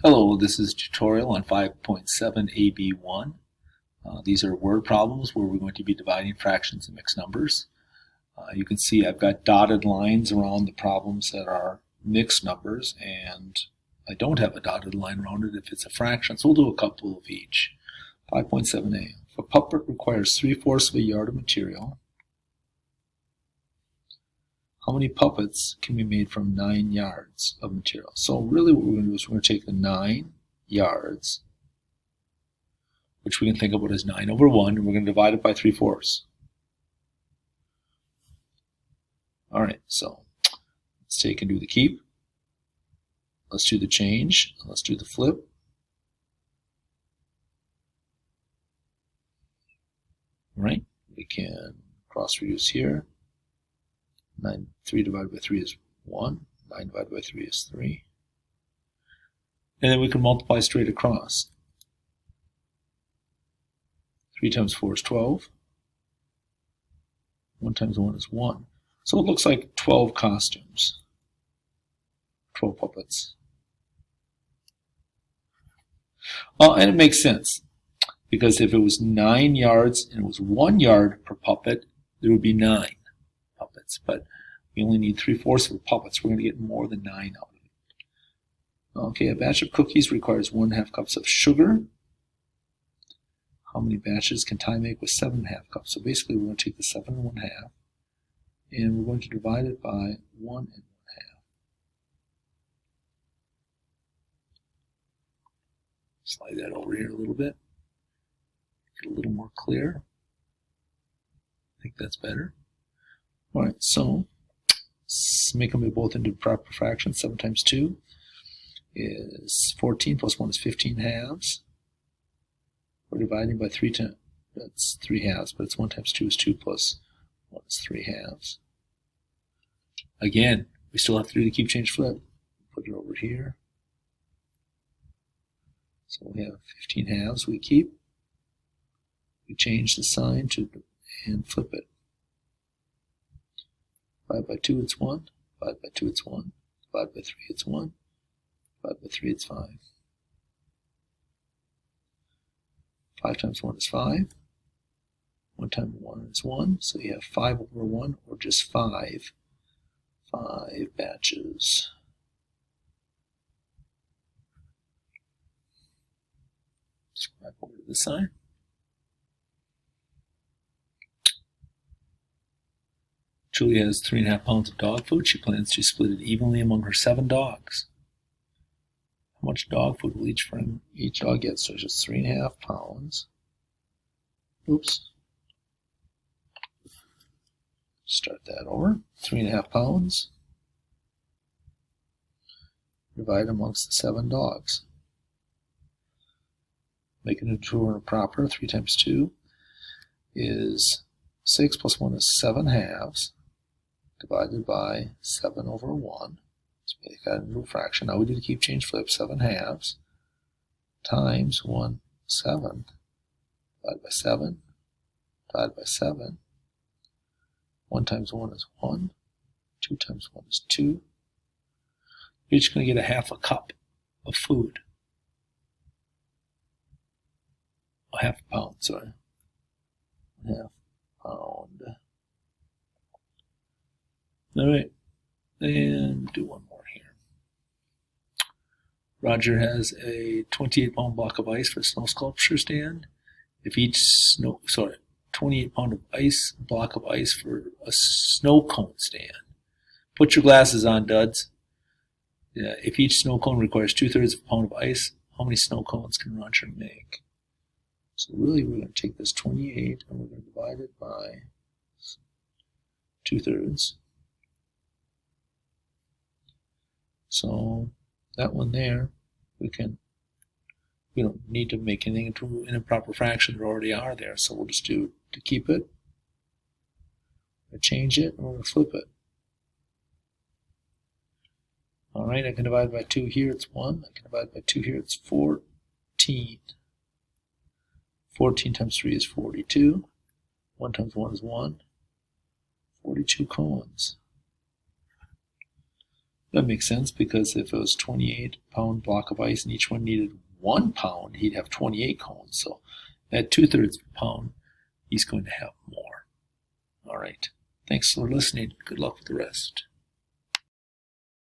Hello, this is a tutorial on 5.7 AB1. These are word problems where we're going to be dividing fractions and mixed numbers. You can see I've got dotted lines around the problems that are mixed numbers, and I don't have a dotted line around it if it's a fraction, so we'll do a couple of each. 5.7a. If a puppet requires 3/4 of a yard of material, how many puppets can be made from 9 yards of material? So really what we're going to do is we're going to take the 9 yards, which we can think about as 9 over 1, and we're going to divide it by 3/4. Alright, so let's take and do the keep. Let's do the change. Let's do the flip. Alright, we can cross reduce here. 3 divided by 3 is 1. 9 divided by 3 is 3. And then we can multiply straight across. 3 times 4 is 12. 1 times 1 is 1. So it looks like 12 costumes. 12 puppets. And it makes sense, because if it was 9 yards and it was 1 yard per puppet, there would be 9 puppets. But we only need 3/4 of a puppet, so we're going to get more than 9 out of it. Okay, a batch of cookies requires 1/2 cups of sugar. How many batches can Ty make with 7.5 cups? So basically we're going to take the 7 and 1/2, and we're going to divide it by 1 and 1/2. Slide that over here a little bit. Get a little more clear. I think that's better. Alright, so let's make them both into proper fractions. 7 times 2 is 14, plus 1 is 15 halves. We're dividing by 3 times, that's 3 halves, but it's 1 times 2 is 2, plus 1 is 3 halves. Again, we still have to do the keep, change, flip. Put it over here. So we have 15 halves we keep. We change the sign to and flip it. Divide by 2, it's 1. Divide by 2, it's 1. Divide by 3, it's 1. Divide by 3, it's 5. 5 times 1 is 5. 1 times 1 is 1. So you have 5 over 1, or just 5. 5 batches. Let's go back over to this side. Julia has 3.5 pounds of dog food. She plans to split it evenly among her 7 dogs. How much dog food will each dog get? So it's just 3.5 pounds. Oops. Start that over. 3.5 pounds. Divide amongst the 7 dogs. Making it true and proper. 3 times 2 is 6, plus 1 is 7 halves. Divided by 7 over 1. Let's make that into a fraction. Now we do the keep, change, flip. 7 halves times 1/7. Divided by 7. Divided by 7. 1 times 1 is 1. 2 times 1 is 2. You're each going to get 1/2 cup of food. 1/2 pound, sorry. 1/2 pound. Alright, and do one more here. Roger has a 28-pound block of ice for a snow sculpture stand. If each 28-pound of ice block of ice for a snow cone stand. Put your glasses on, duds. Yeah, if each snow cone requires 2/3 of a pound of ice, how many snow cones can Roger make? So really we're going to take this 28 and we're going to divide it by 2/3. So that one there, we don't need to make anything into an improper fraction that already are there. So we'll just do to keep it. We'll change it and we're going to flip it. Alright, I can divide by 2 here, it's 1. I can divide by 2 here, it's 14. 14 times 3 is 42. 1 times 1 is 1. 42 cones. That makes sense, because if it was 28-pound block of ice and each one needed 1 pound, he'd have 28 cones. So at 2/3 pound, he's going to have more. All right. Thanks for listening. Good luck with the rest.